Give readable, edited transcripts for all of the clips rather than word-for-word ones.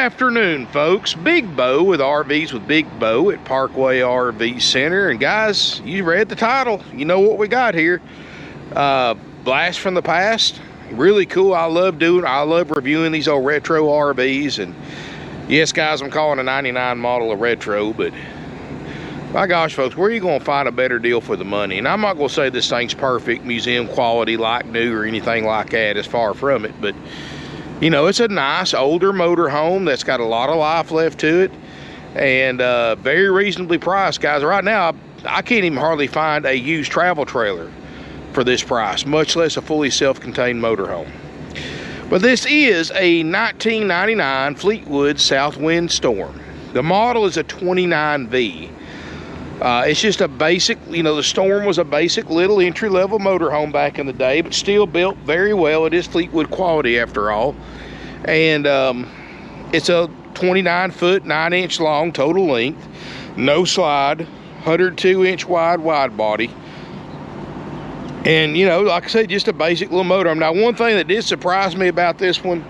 afternoon, folks. Big Bo with RVs with Big Bo at Parkway RV Center. And guys, you read the title. You know what we got here. Blast from the past. Really cool. I love reviewing these old retro RVs. And yes, guys, I'm calling a 99 model a retro, but my gosh, folks, where are you going to find a better deal for the money? And I'm not going to say this thing's perfect, museum quality, like new, or anything like that. It's far from it, but you know, it's a nice older motor home that's got a lot of life left to it, and very reasonably priced, guys. Right now, I can't even hardly find a used travel trailer for this price, much less a fully self-contained motor home. But this is a 1999 Fleetwood Southwind Storm. The model is a 29V. It's just a basic, you know, the Storm was a basic little entry-level motorhome back in the day, but still built very well. It is Fleetwood quality after all. And it's a 29-foot, 9-inch long total length, no slide, 102-inch wide body. And, you know, like I said, just a basic little motorhome. Now, one thing that did surprise me about this one,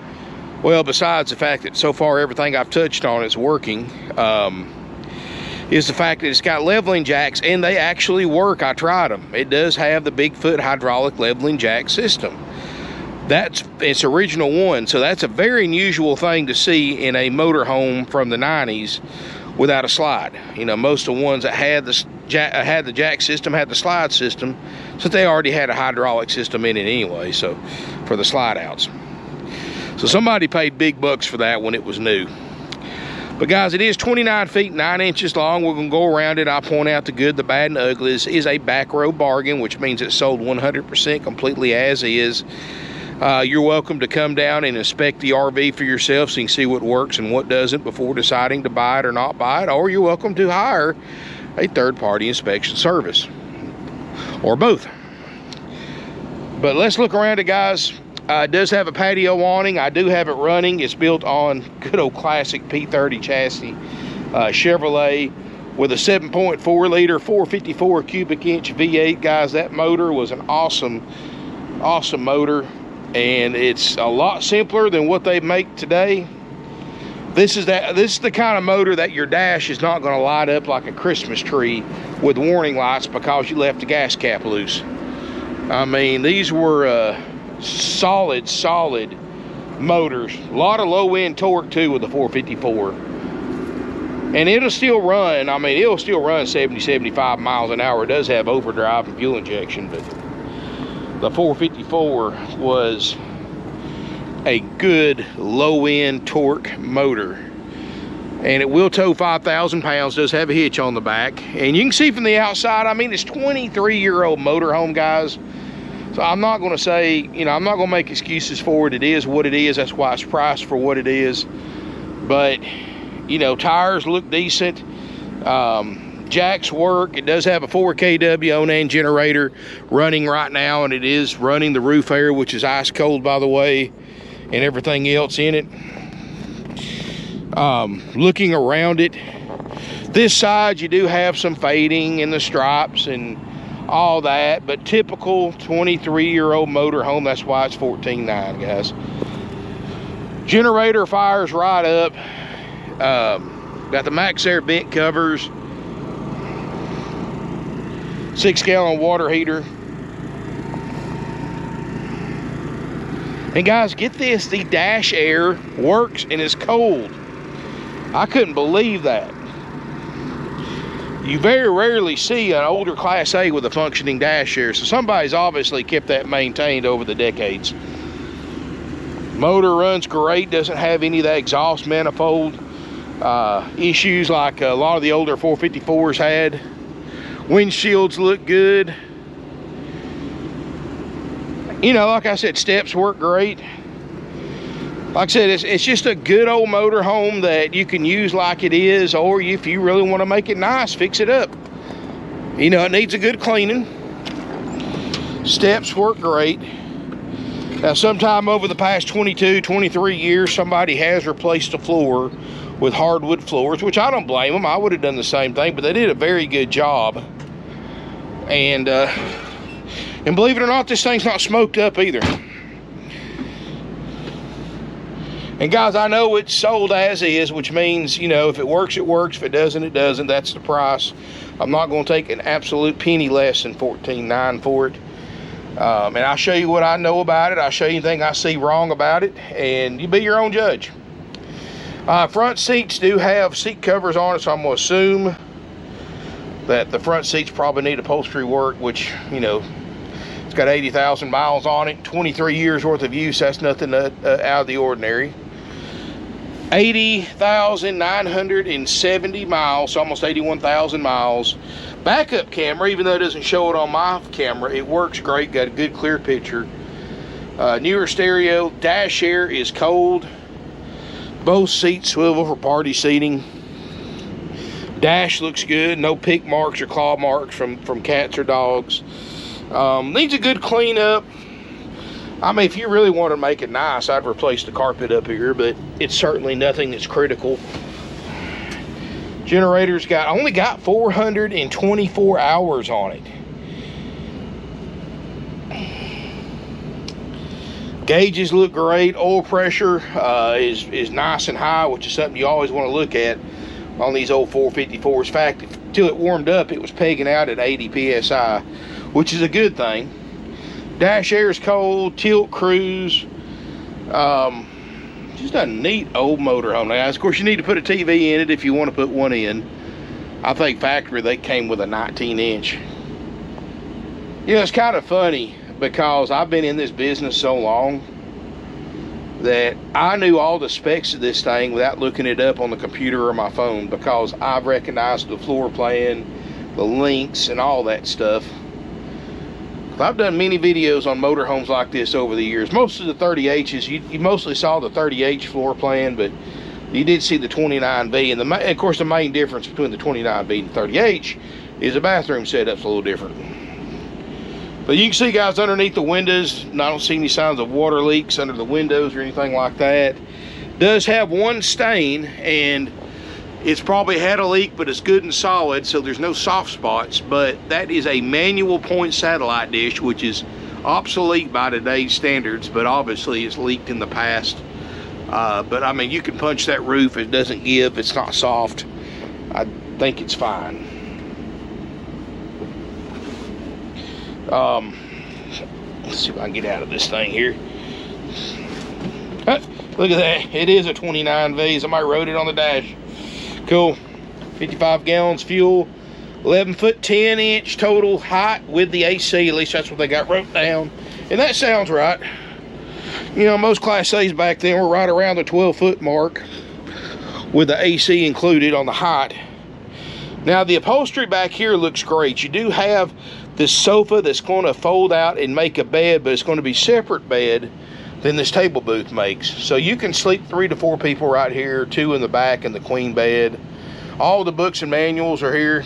well, besides the fact that so far everything I've touched on is working, is the fact that it's got leveling jacks, and they actually work. I tried them. It does have the Bigfoot hydraulic leveling jack system. That's its original one, so that's a very unusual thing to see in a motorhome from the 90s without a slide. You know, most of the ones that had the jack system had the slide system, since they already had a hydraulic system in it anyway, so for the slide outs. So somebody paid big bucks for that when it was new. But guys, it is 29 feet, 9 inches long. We're going to go around it. I'll point out the good, the bad, and the ugly. This is a back row bargain, which means it's sold 100% completely as is. You're welcome to come down and inspect the RV for yourself so you can see what works and what doesn't before deciding to buy it or not buy it. Or you're welcome to hire a third-party inspection service. Or both. But let's look around it, guys. It does have a patio awning. I do have it running. It's built on good old classic P30 chassis, Chevrolet, with a 7.4 liter 454 cubic inch V8. Guys, that motor was an awesome motor, and it's a lot simpler than what they make today. This is the kind of motor that your dash is not going to light up like a Christmas tree with warning lights because you left the gas cap loose. I mean, these were solid motors. A lot of low end torque too with the 454, and it'll still run. I mean, it'll still run 70-75 miles an hour. It does have overdrive and fuel injection, but the 454 was a good low end torque motor, and it will tow 5,000 pounds. Does have a hitch on the back, and you can see from the outside, I mean, it's 23-year-old motorhome, guys. So I'm not going to say, you know, I'm not going to make excuses for it. It is what it is. That's why it's priced for what it is. But, you know, tires look decent. Jacks work. It does have a 4 kW Onan generator running right now, and it is running the roof air, which is ice cold, by the way, and everything else in it. Looking around it, this side you do have some fading in the stripes and all that, but typical 23-year-old motorhome. That's why it's $14,900, guys. Generator fires right up. Got the Max Air vent covers, 6-gallon water heater. And guys, get this, the dash air works and is cold. I couldn't believe that. You very rarely see an older Class A with a functioning dash air, so somebody's obviously kept that maintained over the decades. Motor runs great, doesn't have any of that exhaust manifold issues like a lot of the older 454s had. Windshields look good. You know, like I said, steps work great. Like I said, it's just a good old motor home that you can use like it is, or if you really want to make it nice, fix it up. You know, it needs a good cleaning. Steps work great. Now, sometime over the past 22, 23 years, somebody has replaced the floor with hardwood floors, which I don't blame them. I would have done the same thing, but they did a very good job. And believe it or not, this thing's not smoked up either. And guys, I know it's sold as is, which means, you know, if it works, it works. If it doesn't, it doesn't. That's the price. I'm not going to take an absolute penny less than $14,900 for it. And I'll show you what I know about it. I'll show you anything I see wrong about it, and you be your own judge. Front seats do have seat covers on it, so I'm going to assume that the front seats probably need upholstery work, which, you know, it's got 80,000 miles on it, 23 years worth of use. That's nothing out of the ordinary. 80,970 miles, so almost 81,000 miles. Backup camera, even though it doesn't show it on my camera, it works great. Got a good clear picture. Newer stereo. Dash air is cold. Both seats swivel for party seating. Dash looks good. No pick marks or claw marks from cats or dogs. Needs a good cleanup. I mean, if you really want to make it nice, I'd replace the carpet up here, but it's certainly nothing that's critical. Generator's only got 424 hours on it. Gauges look great. Oil pressure is nice and high, which is something you always want to look at on these old 454s. In fact, until it warmed up, it was pegging out at 80 psi, which is a good thing. Dash air is cold. Tilt cruise. Just a neat old motorhome. Now, of course, you need to put a TV in it if you want to put one in. I think factory they came with a 19-inch. You know, it's kind of funny because I've been in this business so long that I knew all the specs of this thing without looking it up on the computer or my phone, because I've recognized the floor plan, the links, and all that stuff. I've done many videos on motorhomes like this over the years. Most of the 30Hs, you mostly saw the 30H floor plan, but you did see the 29V. And of course, the main difference between the 29V and 30H is the bathroom setup's a little different. But you can see, guys, underneath the windows, I don't see any signs of water leaks under the windows or anything like that. It does have one stain, and it's probably had a leak, but it's good and solid, so there's no soft spots. But that is a manual point satellite dish, which is obsolete by today's standards, but obviously it's leaked in the past. But I mean, you can punch that roof. It doesn't give. It's not soft. I think it's fine. Let's see if I can get out of this thing here. Look at that. It is a 29V. Somebody wrote it on the dash. Cool. 55 gallons fuel. 11 foot 10 inch total height with the AC. At least that's what they got wrote down. And that sounds right. You know, most Class A's back then were right around the 12 foot mark with the AC included on the height. Now, the upholstery back here looks great. You do have this sofa that's going to fold out and make a bed, but it's going to be separate bed than this table booth makes. So you can sleep 3 to 4 people right here, 2 in the back in the queen bed. All the books and manuals are here.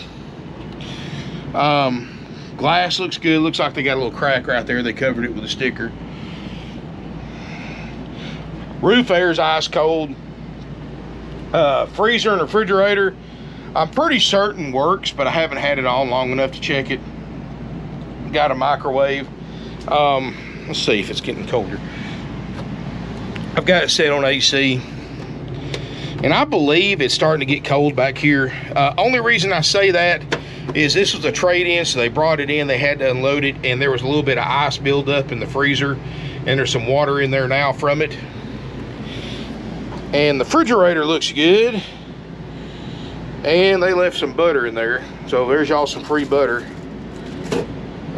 Glass looks good. Looks like they got a little crack right there. They covered it with a sticker. Roof air is ice cold. Freezer and refrigerator, I'm pretty certain works, but I haven't had it on long enough to check it. Got a microwave. Let's see if it's getting colder. I've got it set on AC, and I believe it's starting to get cold back here. Only reason I say that is this was a trade-in, so they brought it in, they had to unload it, and there was a little bit of ice buildup in the freezer, and there's some water in there now from it. And the refrigerator looks good, and they left some butter in there, so there's y'all some free butter.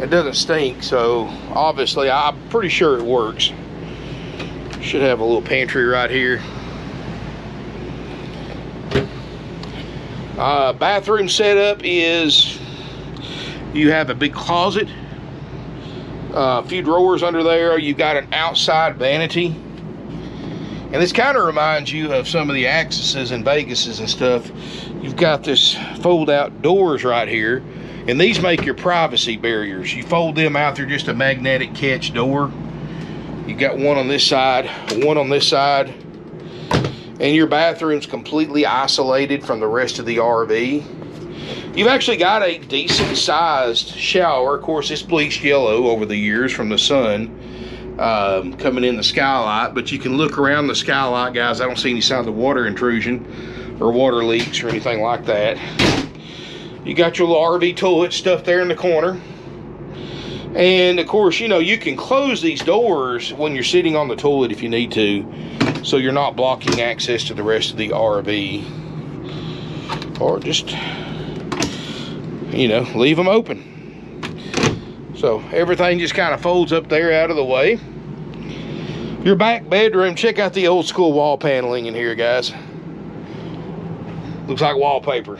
It doesn't stink, so obviously I'm pretty sure it works. Should have a little pantry right here. Bathroom setup is, you have a big closet, a few drawers under there. You got an outside vanity, and this kind of reminds you of some of the Axis's and Vegas's and stuff. You've got this fold out doors right here, and these make your privacy barriers. You fold them out, they're just a magnetic catch door. You got one on this side, one on this side, and your bathroom's completely isolated from the rest of the RV. You've actually got a decent sized shower. Of course, it's bleached yellow over the years from the sun. coming in the skylight, but you can look around the skylight, guys. I don't see any signs of water intrusion or water leaks or anything like that. You got your little RV toilet stuff there in the corner. And of course, you know, you can close these doors when you're sitting on the toilet if you need to, so you're not blocking access to the rest of the RV. Or just, you know, leave them open. So everything just kind of folds up there out of the way. Your back bedroom, check out the old school wall paneling in here, guys. Looks like wallpaper,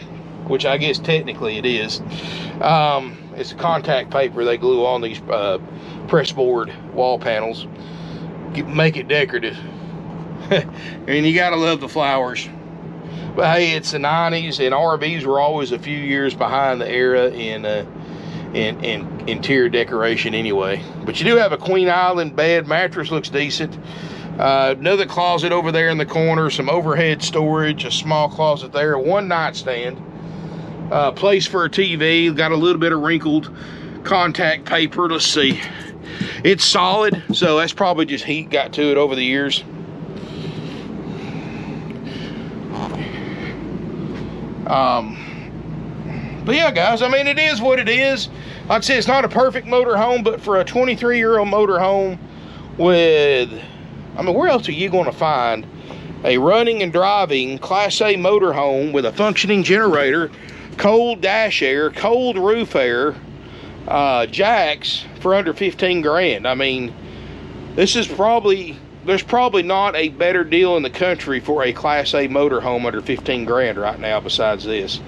which I guess technically it is. It's a contact paper they glue on these press board wall panels. Make it decorative. And you gotta love the flowers. But hey, it's the 90s, and RVs were always a few years behind the era in interior decoration anyway. But you do have a Queen Island bed. Mattress looks decent. Another closet over there in the corner, some overhead storage, a small closet there, one nightstand, place for a TV. Got a little bit of wrinkled contact paper. Let's see, it's solid, so that's probably just heat got to it over the years. But yeah, guys, I mean, it is what it is. Like I said, it's not a perfect motor home, but for a 23-year-old motor home with, I mean, where else are you going to find a running and driving Class A motor home with a functioning generator, cold dash air, cold roof air, jacks for under 15 grand? I mean, this is probably, there's probably not a better deal in the country for a Class A motor home under 15 grand right now besides this.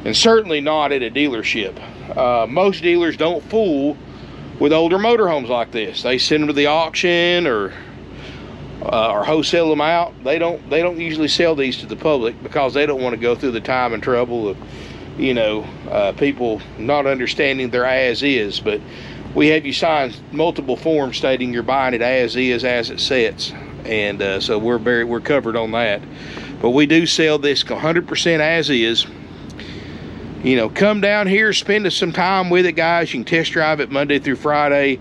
And certainly not at a dealership. Most dealers don't fool with older motorhomes like this. They send them to the auction or wholesale them out. They don't usually sell these to the public because they don't want to go through the time and trouble of, you know, people not understanding their as is. But we have you sign multiple forms stating you're buying it as is, as it sets, and so we're covered on that. But we do sell this 100% as is. You know, come down here, spend some time with it, guys. You can test drive it Monday through Friday,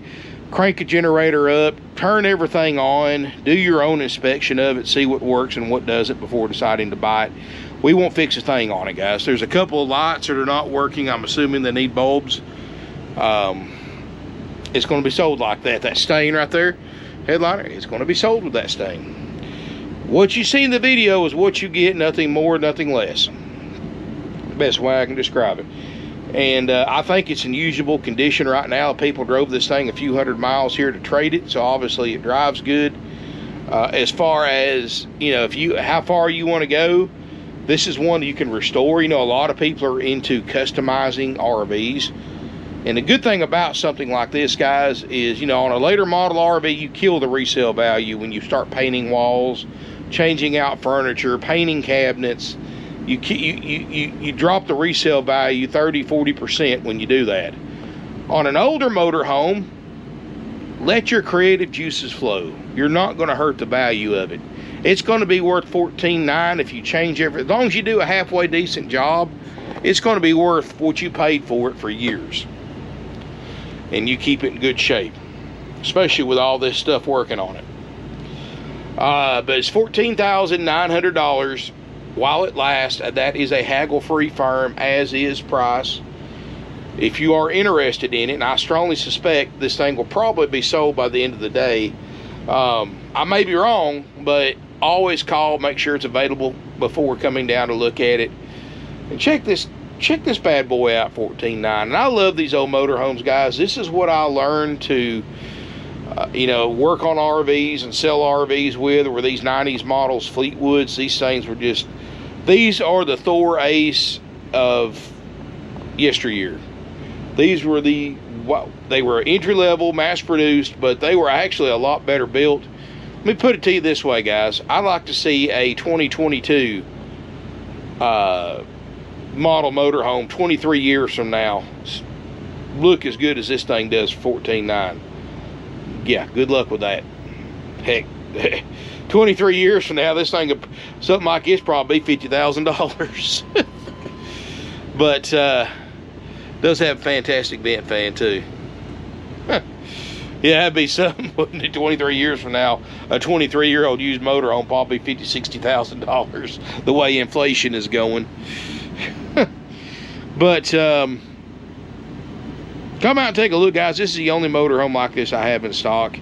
crank a generator up, turn everything on, do your own inspection of it, see what works and what doesn't before deciding to buy it. We won't fix a thing on it, guys. There's a couple of lights that are not working. I'm assuming they need bulbs. It's going to be sold like that. That stain right there, headliner, it's going to be sold with that stain. What you see in the video is what you get, nothing more, nothing less. Best way I can describe it. And I think it's in usable condition right now. People drove this thing a few hundred miles here to trade it, so obviously it drives good. As far as, you know, how far you want to go, this is one you can restore. You know, a lot of people are into customizing RVs, and the good thing about something like this, guys, is, you know, on a later model RV, you kill the resale value when you start painting walls, changing out furniture, painting cabinets. You drop the resale value 30-40% when you do that. On an older motor home, let your creative juices flow. You're not going to hurt the value of it. It's going to be worth $14,900 if you change everything. As long as you do a halfway decent job, it's going to be worth what you paid for it for years. And you keep it in good shape, especially with all this stuff working on it. But it's $14,900 while it lasts. That is a haggle-free firm as-is price. If you are interested in it, and I strongly suspect this thing will probably be sold by the end of the day. I may be wrong, but always call, make sure it's available before coming down to look at it. And check this bad boy out, $14,900. And I love these old motorhomes, guys. This is what I learned to you know, work on RVs and sell RVs with, were these 90s models, Fleetwoods. These things were just, these are the Thor Ace of yesteryear. These were they were entry level, mass produced, but they were actually a lot better built. Let me put it to you this way, guys. I'd like to see a 2022 model motorhome 23 years from now look as good as this thing does for $14,900. Yeah, good luck with that. Heck, 23 years from now, this thing, something like this, probably $50,000. But does have a fantastic vent fan too. Yeah, that'd be something, wouldn't it? 23 years from now, a 23-year-old used motorhome probably $50,000-$60,000 the way inflation is going. But come out and take a look, guys. This is the only motorhome like this I have in stock.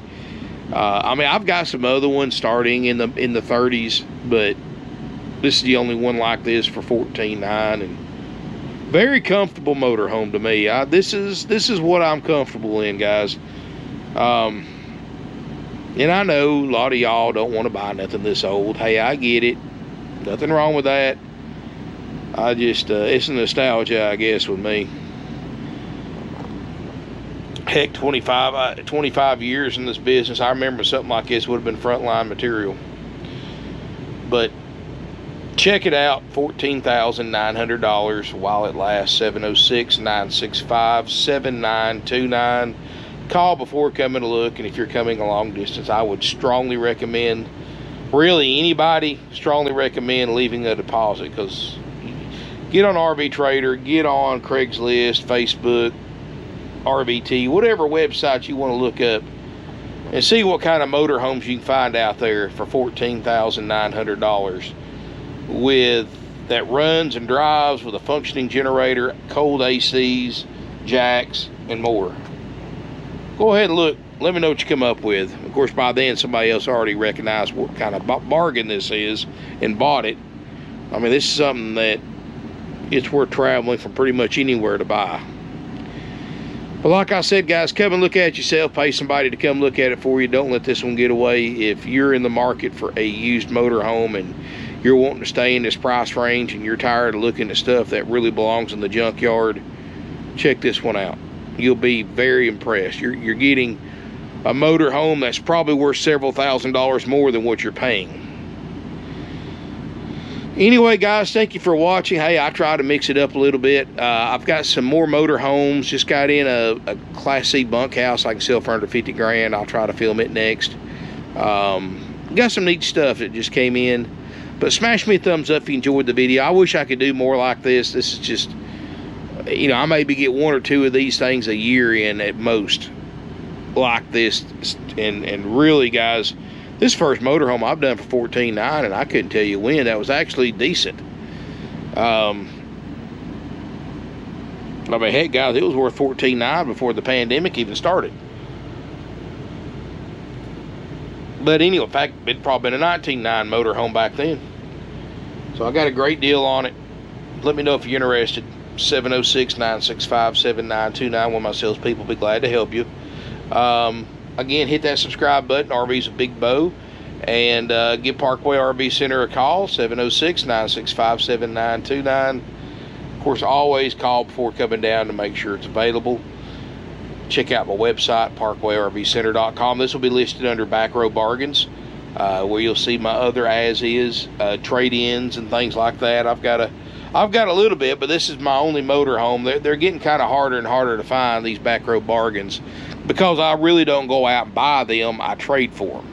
I mean, I've got some other ones starting in the 30s, but this is the only one like this for $14,900, and very comfortable motorhome to me. This is what I'm comfortable in, guys. And I know a lot of y'all don't want to buy nothing this old. Hey, I get it. Nothing wrong with that. I just, it's nostalgia, I guess, with me. Heck, 25 years in this business, I remember something like this would have been frontline material. But check it out, $14,900 while it lasts. 706-965-7929. Call before coming to look, and if you're coming a long distance, I would strongly recommend, really anybody, strongly recommend leaving a deposit, because get on RV Trader, get on Craigslist, Facebook, RVT, whatever website you want to look up, and see what kind of motorhomes you can find out there for $14,900 with that runs and drives with a functioning generator, cold ACs, jacks, and more. Go ahead and look. Let me know what you come up with. Of course, by then, somebody else already recognized what kind of bargain this is and bought it. I mean, this is something that it's worth traveling from pretty much anywhere to buy. But like I said, guys, come and look at it yourself. Pay somebody to come look at it for you. Don't let this one get away. If you're in the market for a used motorhome and you're wanting to stay in this price range and you're tired of looking at stuff that really belongs in the junkyard, check this one out. You'll be very impressed. You're getting a motorhome that's probably worth several $1,000s more than what you're paying. Anyway, guys, thank you for watching. Hey, I try to mix it up a little bit. I've got some more motorhomes. Just got in a Class C bunkhouse I can sell for under 50 grand. I'll try to film it next. Got some neat stuff that just came in. But smash me a thumbs up if you enjoyed the video. I wish I could do more like this. This is just, you know, I maybe get one or two of these things a year in at most like this. And really, guys, this first motorhome I've done for $14,900, and I couldn't tell you when. That was actually decent. I mean, heck, guys, it was worth $14,900 before the pandemic even started. But anyway, in fact, it'd probably been a $19,900 motorhome back then. So I got a great deal on it. Let me know if you're interested. 706-965-7929. One of my salespeople will be glad to help you. Again, hit that subscribe button. RV's a Big Bow. And give Parkway RV Center a call. 706-965-7929. Of course, always call before coming down to make sure it's available. Check out my website, parkwayrvcenter.com. This will be listed under Back Row Bargains, where you'll see my other as-is trade-ins and things like that. I've got a little bit, but this is my only motorhome. They're getting kind of harder and harder to find, these Back Row Bargains, because I really don't go out and buy them. I trade for them.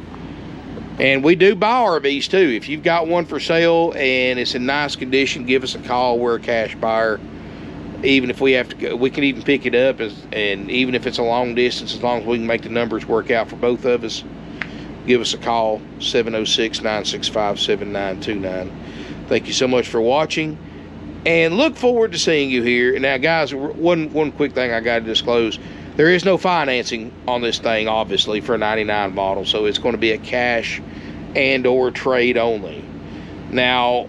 And we do buy RVs too. If you've got one for sale and it's in nice condition, give us a call. We're a cash buyer. Even if we have to go, we can even pick it up, and even if it's a long distance, as long as we can make the numbers work out for both of us, give us a call. 706-965-7929. Thank you so much for watching, and look forward to seeing you here. Now, guys, one quick thing I got to disclose: there is no financing on this thing, obviously, for a 99 model, so it's going to be a cash and/or trade only. Now,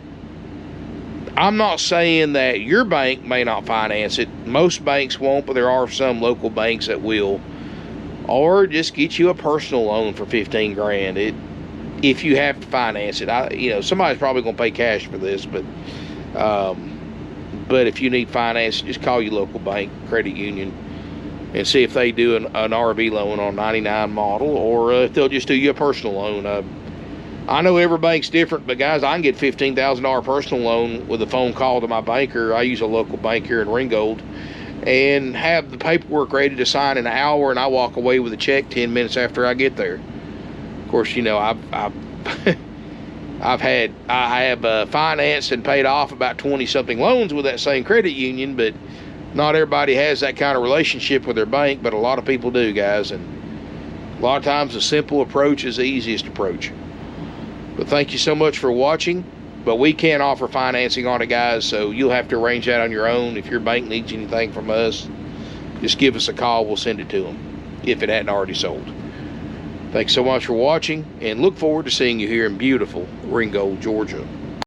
I'm not saying that your bank may not finance it. Most banks won't, but there are some local banks that will. Or just get you a personal loan for 15 grand. If you have to finance it, you know, somebody's probably going to pay cash for this, but if you need finance, just call your local bank, credit union, and see if they do an RV loan on 99 model, or if they'll just do you a personal loan. I know every bank's different, but guys, I can get $15,000 personal loan with a phone call to my banker. I use a local bank here in Ringgold, and have the paperwork ready to sign in an hour, and I walk away with a check 10 minutes after I get there. Of course, you know, I have financed and paid off about 20-something loans with that same credit union, but not everybody has that kind of relationship with their bank, but a lot of people do, guys. And A lot of times the simple approach is the easiest approach. But thank you so much for watching. But we can't offer financing on it, guys, so you'll have to arrange that on your own. If your bank needs anything from us, just give us a call. We'll send it to them if it hadn't already sold. Thanks so much for watching, and look forward to seeing you here in beautiful Ringgold, Georgia.